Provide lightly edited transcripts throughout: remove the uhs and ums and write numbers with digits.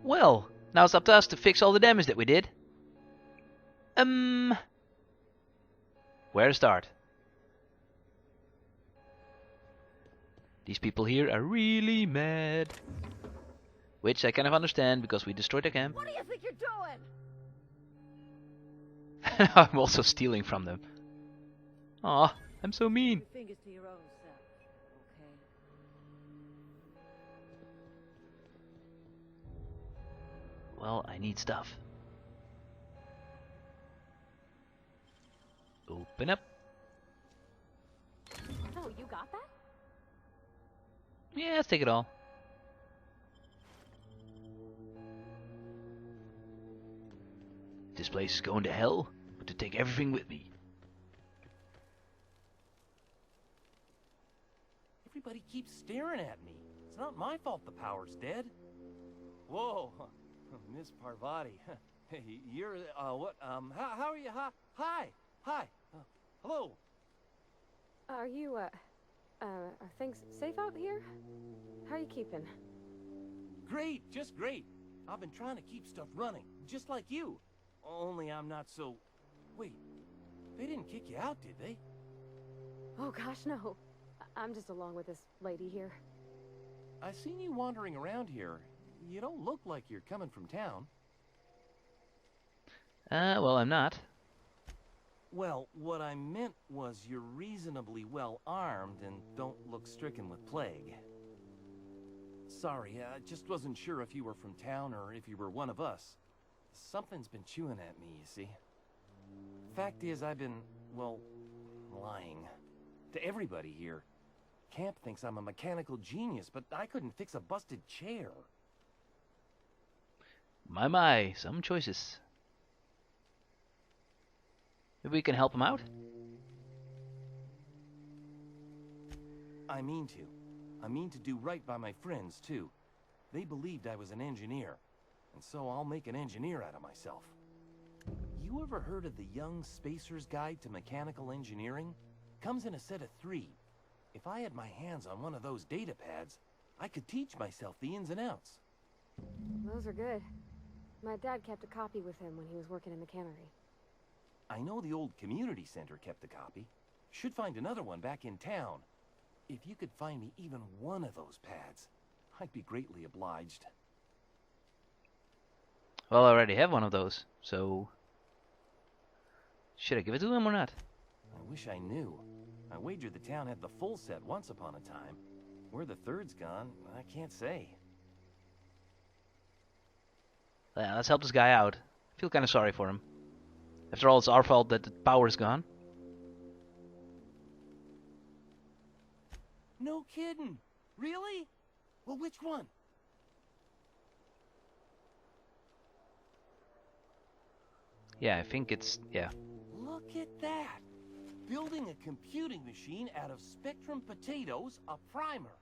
Well, now it's up to us to fix all the damage that we did. Where to start? These people here are really mad. Which I kind of understand because we destroyed their camp. What do you think you're doing? I'm also stealing from them. Aw, I'm so mean. Your fingers to your own self, okay? Well, I need stuff. Open up. Oh, you got that? Yeah, let's take it all. This place is going to hell, but to take everything with me. Everybody keeps staring at me. It's not my fault the power's dead. Whoa, Miss Parvati. Hey, you're, what, how are you? Hi, hello. Are you, are things safe out here? How are you keeping? Great, just great. I've been trying to keep stuff running, just like you. Only I'm not so... Wait, they didn't kick you out, did they? Oh gosh, no. I'm just along with this lady here. I seen you wandering around here. You don't look like you're coming from town. Well, I'm not. Well, what I meant was you're reasonably well armed and don't look stricken with plague. Sorry, I just wasn't sure if you were from town or if you were one of us. Something's been chewing at me, you see. Fact is, I've been, well, lying. To everybody here. Camp thinks I'm a mechanical genius, but I couldn't fix a busted chair. My, some choices. Maybe we can help him out? I mean to. I mean to do right by my friends, too. They believed I was an engineer, and so I'll make an engineer out of myself. You ever heard of the Young Spacer's Guide to Mechanical Engineering? Comes in a set of 3. If I had my hands on one of those data pads, I could teach myself the ins and outs. Those are good. My dad kept a copy with him when he was working in the cannery. I know the old community center kept a copy. Should find another one back in town. If you could find me even one of those pads, I'd be greatly obliged. Well, I already have one of those, so... Should I give it to him or not? I wish I knew. I wager the town had the full set once upon a time. Where the third's gone, I can't say. Yeah, let's help this guy out. I feel kind of sorry for him. After all, it's our fault that the power's gone. No kidding. Really? Well, which one? Yeah, I think it's... yeah. Look at that. Building a computing machine out of Spectrum potatoes, a primer.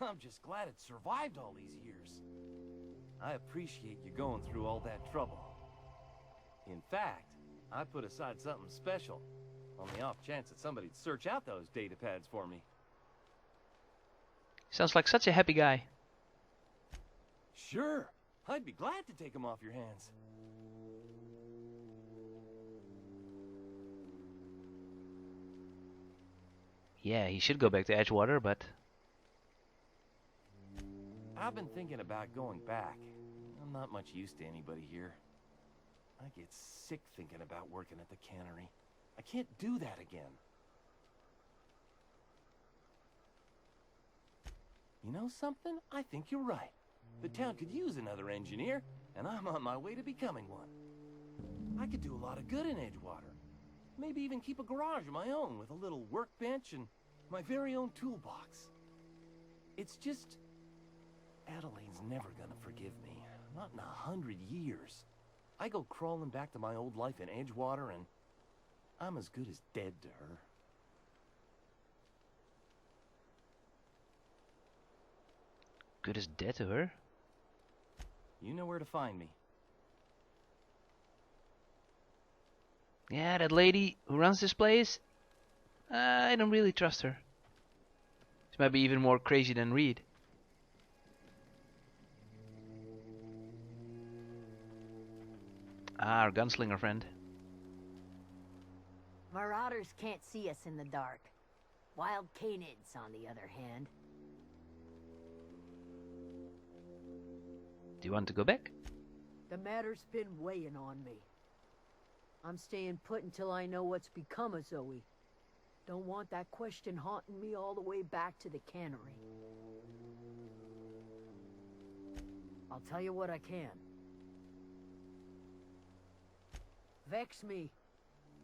I'm just glad it survived all these years. I appreciate you going through all that trouble. In fact, I put aside something special, on the off chance that somebody'd search out those data pads for me. Sounds like such a happy guy. Sure, I'd be glad to take them off your hands. Yeah, he should go back to Edgewater, but... I've been thinking about going back. I'm not much use to anybody here. I get sick thinking about working at the cannery. I can't do that again. You know something? I think you're right. The town could use another engineer, and I'm on my way to becoming one. I could do a lot of good in Edgewater. Maybe even keep a garage of my own with a little workbench and my very own toolbox. It's just... Adelaide's never gonna forgive me. Not in 100 years. I go crawling back to my old life in Edgewater and I'm as good as dead to her. Good as dead to her? You know where to find me. Yeah, that lady who runs this place? I don't really trust her. She might be even more crazy than Reed. Ah, our gunslinger friend. Marauders can't see us in the dark. Wild canids, on the other hand. Do you want to go back? The matter's been weighing on me. I'm staying put until I know what's become of Zoe. Don't want that question haunting me all the way back to the cannery. I'll tell you what I can. Vex me.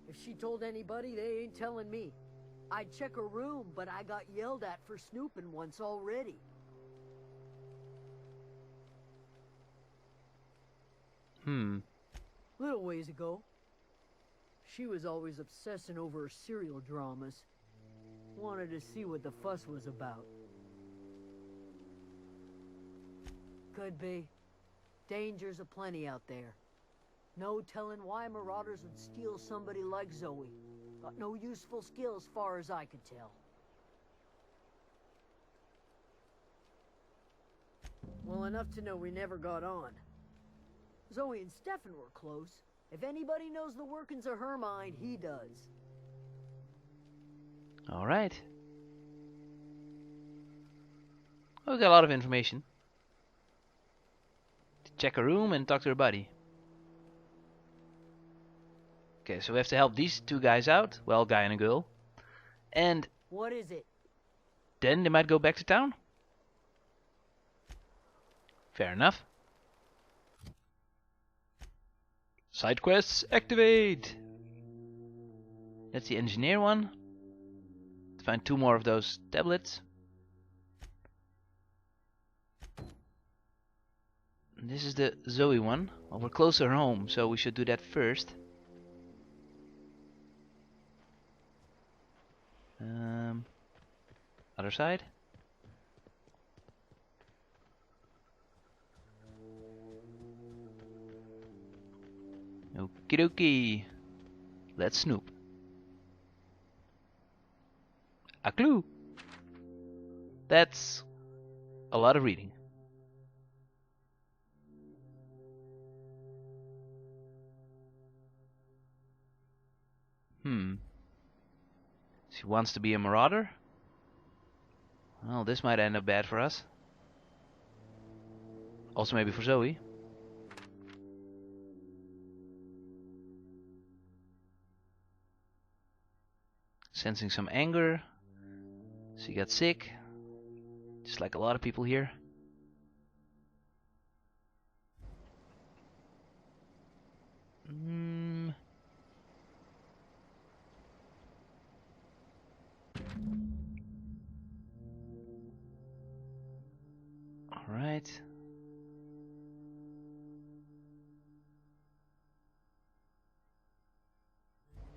If she told anybody, they ain't telling me. I'd check her room, but I got yelled at for snooping once already. Little ways ago. She was always obsessing over her serial dramas. Wanted to see what the fuss was about. Could be. Dangers aplenty out there. No telling why marauders would steal somebody like Zoe. Got no useful skill as far as I could tell. Well, enough to know we never got on. Zoe and Stefan were close. If anybody knows the workings of her mind, he does. Alright. Well, we got a lot of information. Check a room and talk to her buddy. Okay, so we have to help these two guys out. Well, guy and a girl. And What is it? then they might go back to town. Fair enough. Side quests activate! That's the engineer one. To find 2 more of those tablets. And this is the Zoe one. Well, we're closer home, so we should do that first. Other side. Okie dokie. Let's snoop. A clue. That's a lot of reading. She wants to be a marauder? Well, this might end up bad for us. Also maybe for Zoe. Sensing some anger. She got sick. Just like a lot of people here. Alright.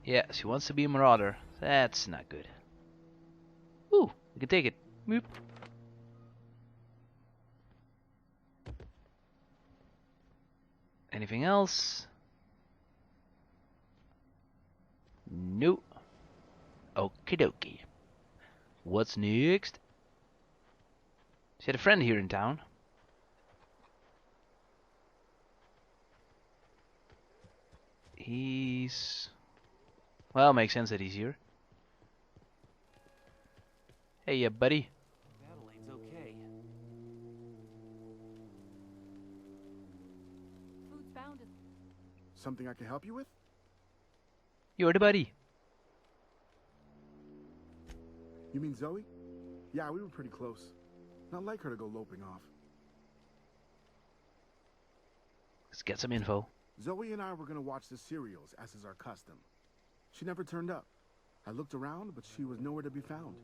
Yeah, she wants to be a marauder. That's not good. Ooh, we can take it. Boop. Anything else? Nope. Okie dokie. What's next? She had a friend here in town. He's... well, makes sense that he's here. Hey, yeah, buddy. Adelaide's okay. Food's bound to... Something I can help you with? You're the buddy. You mean Zoe? Yeah, we were pretty close. Not like her to go loping off. Let's get some info. Zoe and I were gonna watch the serials, as is our custom. She never turned up. I looked around, but she was nowhere to be found.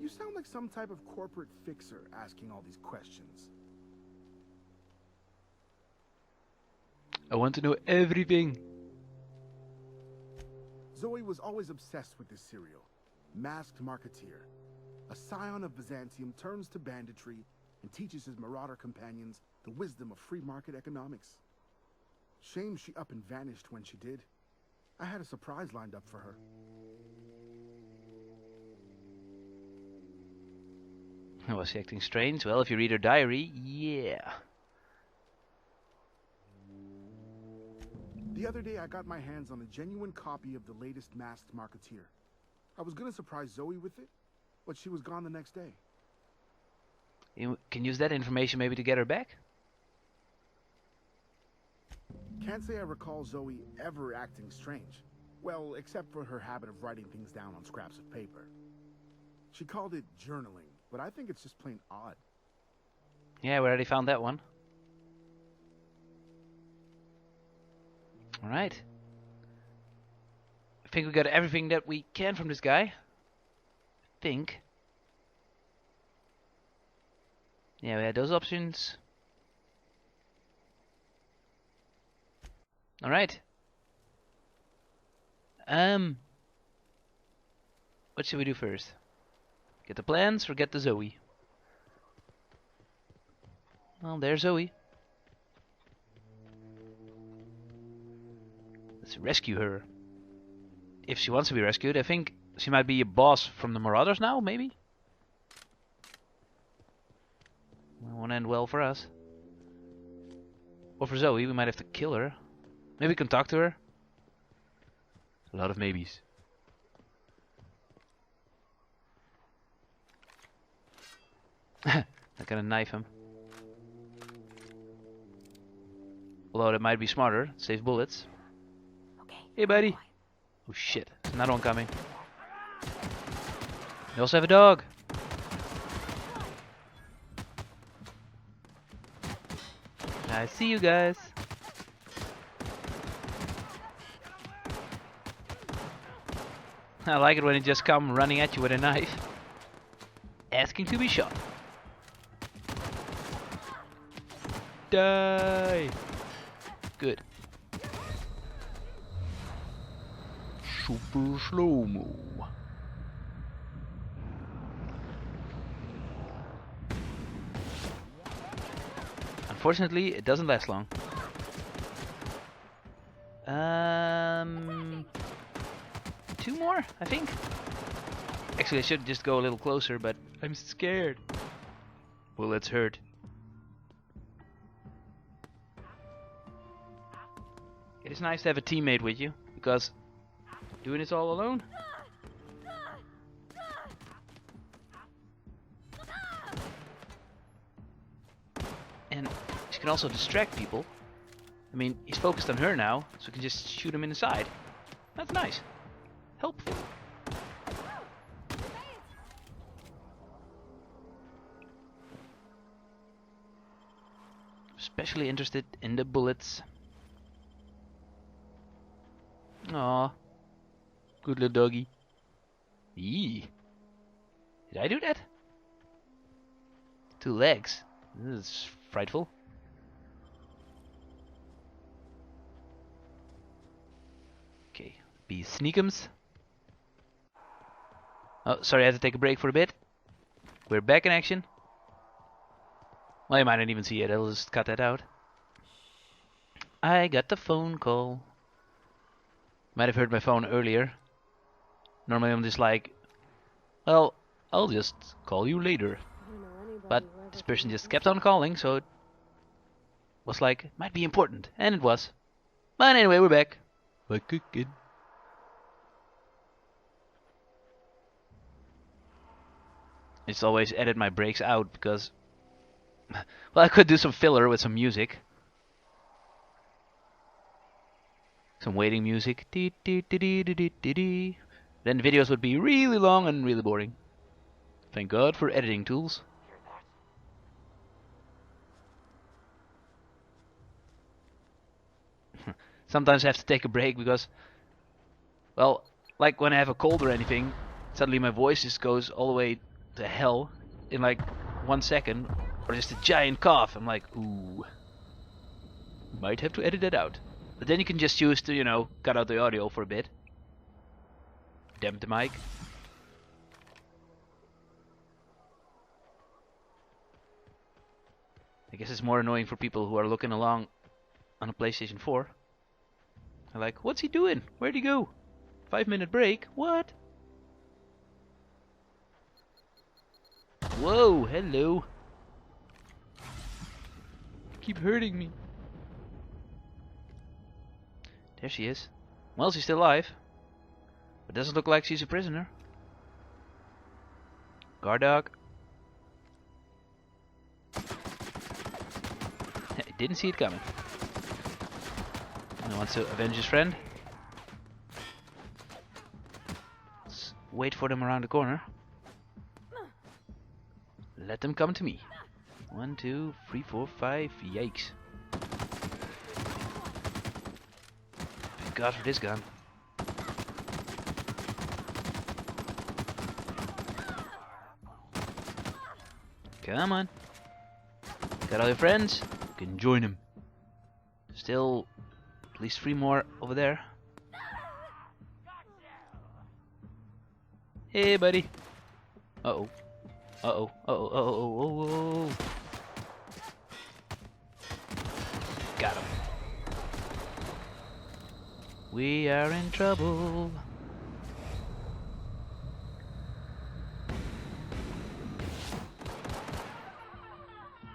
You sound like some type of corporate fixer asking all these questions. I want to know everything. Zoe was always obsessed with this serial. Masked Marketeer. A scion of Byzantium turns to banditry and teaches his marauder companions the wisdom of free market economics. Shame she up and vanished when she did. I had a surprise lined up for her. Was she acting strange? Well, if you read her diary, yeah. The other day I got my hands on a genuine copy of the latest Masked Marketeer. I was gonna surprise Zoe with it, but she was gone the next day. You can use that information maybe to get her back? Can't say I recall Zoe ever acting strange. Well, except for her habit of writing things down on scraps of paper. She called it journaling, but I think it's just plain odd. Yeah, we already found that one. Alright. I think we got everything that we can from this guy. I think. Yeah, we had those options. Alright. What should we do first? Get the plans or get the Zoe? Well, there's Zoe. Let's rescue her. If she wants to be rescued, I think she might be a boss from the Marauders now, maybe? That won't end well for us. Or for Zoe, we might have to kill her. Maybe we can talk to her. A lot of maybes. I'm gonna knife him. Although that might be smarter. Save bullets. Okay. Hey, buddy. Oh shit, there's another one coming. We also have a dog. I see you guys. I like it when he just come running at you with a knife. Asking to be shot. Die! Good. Super slow-mo. Unfortunately, it doesn't last long. Two more, I think. Actually, I should just go a little closer, but I'm scared. Bullets hurt. It is nice to have a teammate with you, because doing this all alone? And she can also distract people. I mean, he's focused on her now, so we can just shoot him in the side. That's nice. Helpful. Especially interested in the bullets. Aw. Good little doggy. Eee. Did I do that? 2 legs. This is frightful. Okay. Be sneakums. Oh, sorry, I had to take a break for a bit. We're back in action. Well, you might not even see it. I'll just cut that out. I got the phone call. Might have heard my phone earlier. Normally I'm just like, well, I'll just call you later. But this person just kept on calling, so it was like, it might be important. And it was. But anyway, we're back. We're cooking. I just always edit my breaks out because, well, I could do some filler with some music. Some waiting music. Then the videos would be really long and really boring. Thank God for editing tools. Sometimes I have to take a break because, well, like when I have a cold or anything, suddenly my voice just goes all the way to hell in like 1 second, or just a giant cough. I'm like, ooh, might have to edit that out. But then you can just choose to, you know, cut out the audio for a bit. Damp the mic. I guess it's more annoying for people who are looking along on a PlayStation 4. They're like, what's he doing? Where'd he go? 5-minute break? What? Whoa, hello. Keep hurting me. There she is. Well, she's still alive. But doesn't look like she's a prisoner. Guard dog. Didn't see it coming. And wants to avenge his friend. Let's wait for them around the corner. Let them come to me. 1, 2, 3, 4, 5. Yikes. Thank God for this gun. Come on. Got all your friends? You can join them. Still at least 3 more over there. Hey, buddy. Uh-oh. Uh-oh. Uh-oh. Uh-oh. Uh-oh. Got him. We are in trouble.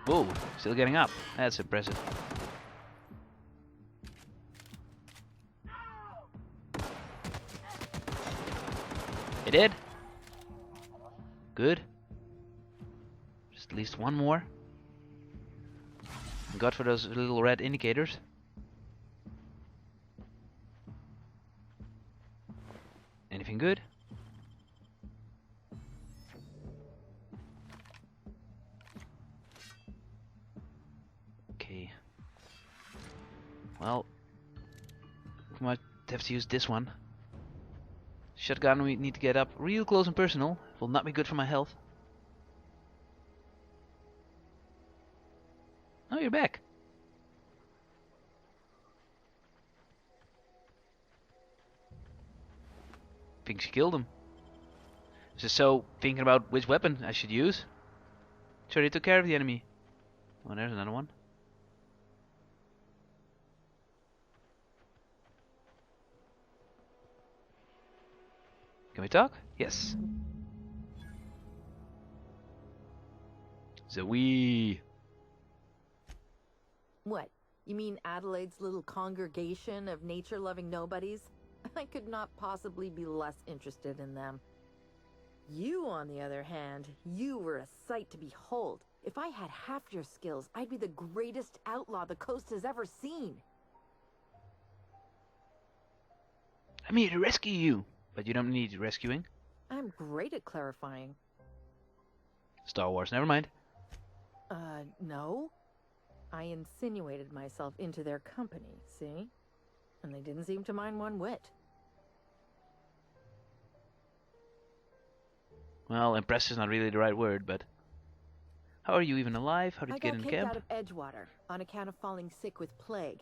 Whoa, still getting up. That's impressive. It did. Good. Just at least 1 more. Thank God for those little red indicators. Anything good? Okay. Well, we might have to use this one. Shotgun, we need to get up real close and personal. Will not be good for my health. Oh, you're back. Think she killed him. Just so thinking about which weapon I should use. Sure, they took care of the enemy. Oh, there's another one. Can we talk? Yes. Zoe. What? You mean Adelaide's little congregation of nature-loving nobodies? I could not possibly be less interested in them. You, on the other hand, you were a sight to behold. If I had half your skills, I'd be the greatest outlaw the coast has ever seen. I'm here to rescue you, but you don't need rescuing. I'm great at clarifying. Star Wars, never mind. No. I insinuated myself into their company, see? And they didn't seem to mind one whit. Well, impressed is not really the right word, but... How are you even alive? How did you get in I got camp? kicked out of Edgewater on account of falling sick with plague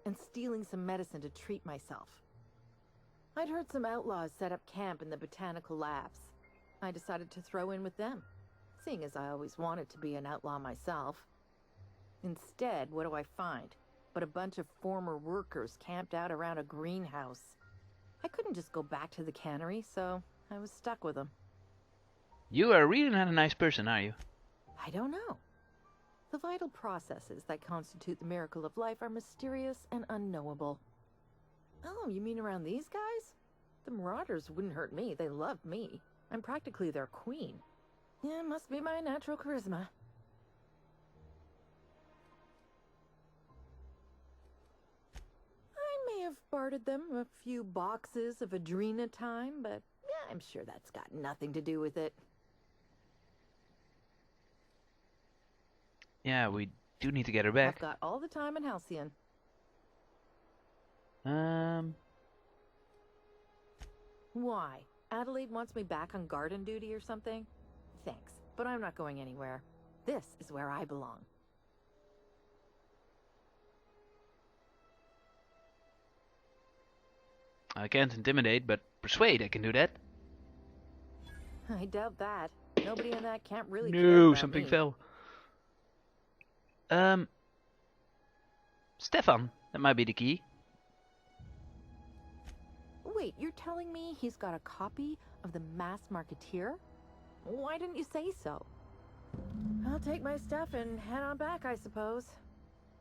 and stealing some medicine to treat myself. I'd heard some outlaws set up camp in the Botanical Labs. I decided to throw in with them, seeing as I always wanted to be an outlaw myself. Instead, what do I find but a bunch of former workers camped out around a greenhouse? I couldn't just go back to the cannery, so I was stuck with them. You are really not a nice person, are you? I don't know. The vital processes that constitute the miracle of life are mysterious and unknowable. Oh, you mean around these guys? The marauders wouldn't hurt me. They love me. I'm practically their queen. Yeah, must be my natural charisma. I may have bartered them a few boxes of Adrena time, but yeah, I'm sure that's got nothing to do with it. Yeah, we do need to get her back. I've got all the time in Halcyon. Why? Adelaide wants me back on garden duty or something? Thanks, but I'm not going anywhere. This is where I belong. I can't intimidate, but persuade I can do that. I doubt that. Nobody in that camp really cares No, about something me. fell. Stefan, that might be the key. Wait, you're telling me he's got a copy of the Masked Marketeer? Why didn't you say so? I'll take my stuff and head on back, I suppose.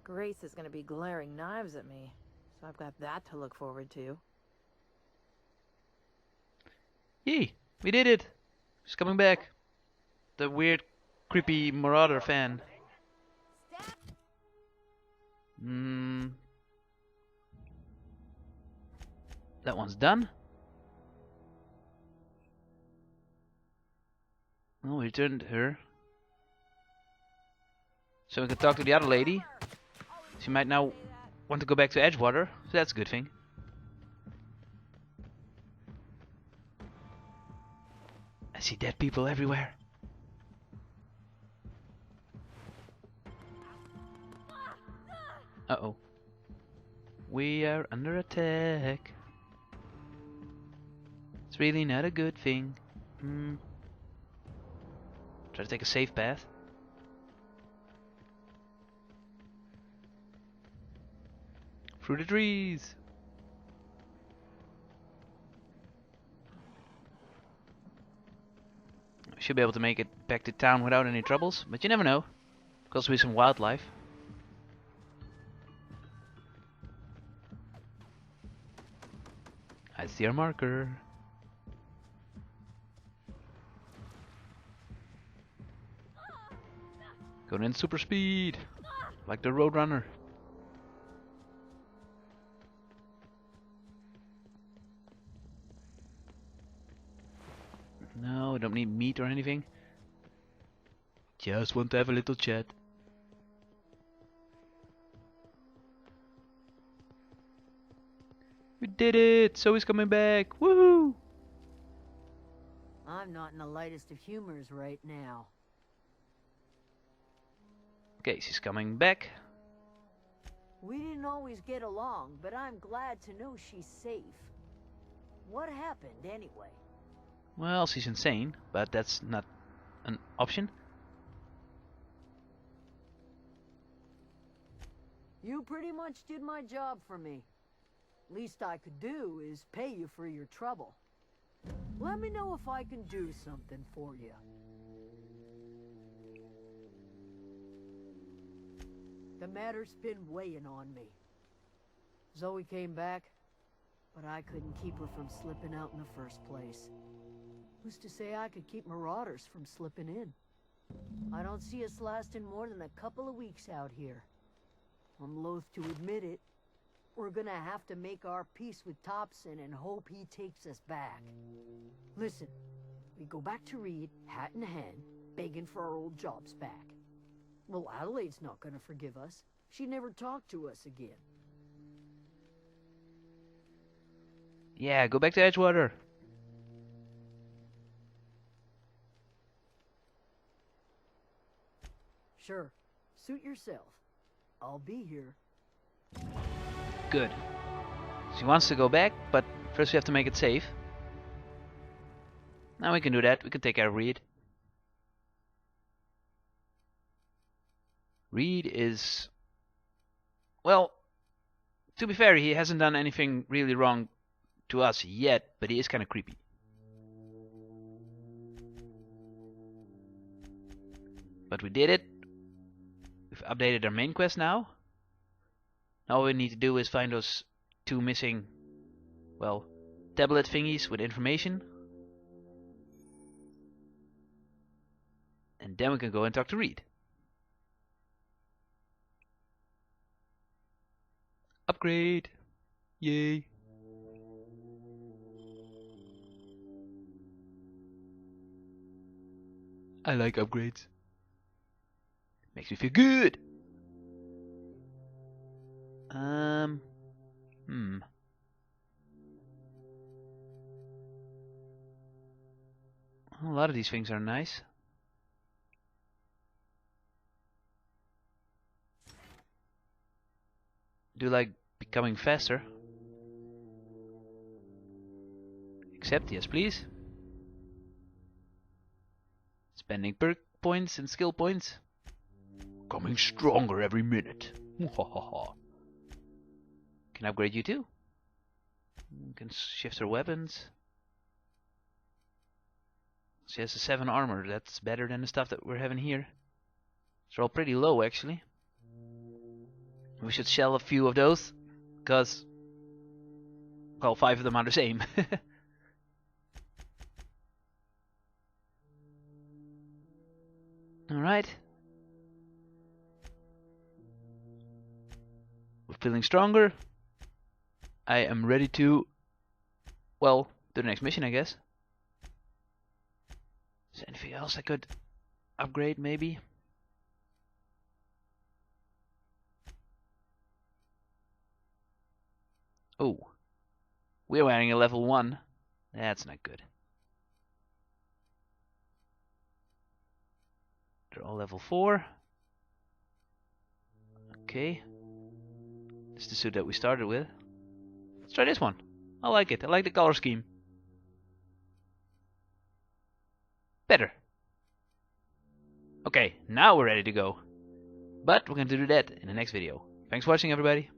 Grace is going to be glaring knives at me, So I've got that to look forward to. Yee! We did it! She's coming back. The weird, creepy marauder fan. That one's done. Oh, we returned her. So we can talk to the other lady. She might now want to go back to Edgewater, so that's a good thing. I see dead people everywhere. Uh-oh. We are under attack. It's really not a good thing. Try to take a safe path. Through the trees. Should be able to make it back to town without any troubles, but you never know. Because with some wildlife. I see our marker. Going in super speed, like the Roadrunner. No, I don't need meat or anything. Just want to have a little chat. We did it! Zoe's coming back! Woohoo! I'm not in the lightest of humors right now. Okay, she's coming back. We didn't always get along, but I'm glad to know she's safe. What happened anyway? Well, she's insane, but that's not an option. You pretty much did my job for me. Least I could do is pay you for your trouble. Let me know if I can do something for you. The matter's been weighing on me. Zoe came back, but I couldn't keep her from slipping out in the first place. Who's to say I could keep marauders from slipping in? I don't see us lasting more than a couple of weeks out here. I'm loath to admit it. We're gonna have to make our peace with Thompson and hope he takes us back. Listen, we go back to Reed, hat in hand, begging for our old jobs back. Well, Adelaide's not gonna forgive us. She never talked to us again. Yeah, go back to Edgewater. Sure, suit yourself. I'll be here. Good. She wants to go back, but first we have to make it safe. Now we can do that. We can take care of Reed. Reed is... Well, to be fair, he hasn't done anything really wrong to us yet, but he is kind of creepy. But we did it. We've updated our main quest now. Now all we need to do is find those two missing, well, tablet thingies with information. And then we can go and talk to Reed. Upgrade! Yay! I like upgrades. Makes me feel good! A lot of these things are nice. Do like becoming faster. Accept, yes please. Spending perk points and skill points. Coming stronger every minute. Can upgrade you too. You can shift her weapons. She has a 7 armor. That's better than the stuff that we're having here. They're all pretty low actually. We should sell a few of those, because well, 5 of them are the same. Alright. We're feeling stronger. I am ready to, well, do the next mission, I guess. Is there anything else I could upgrade, maybe? Oh. We're wearing a level 1. That's not good. They're all level 4. Okay. This is the suit that we started with. Let's try this one. I like it. I like the color scheme. Better. Okay, now we're ready to go. But we're going to do that in the next video. Thanks for watching, everybody.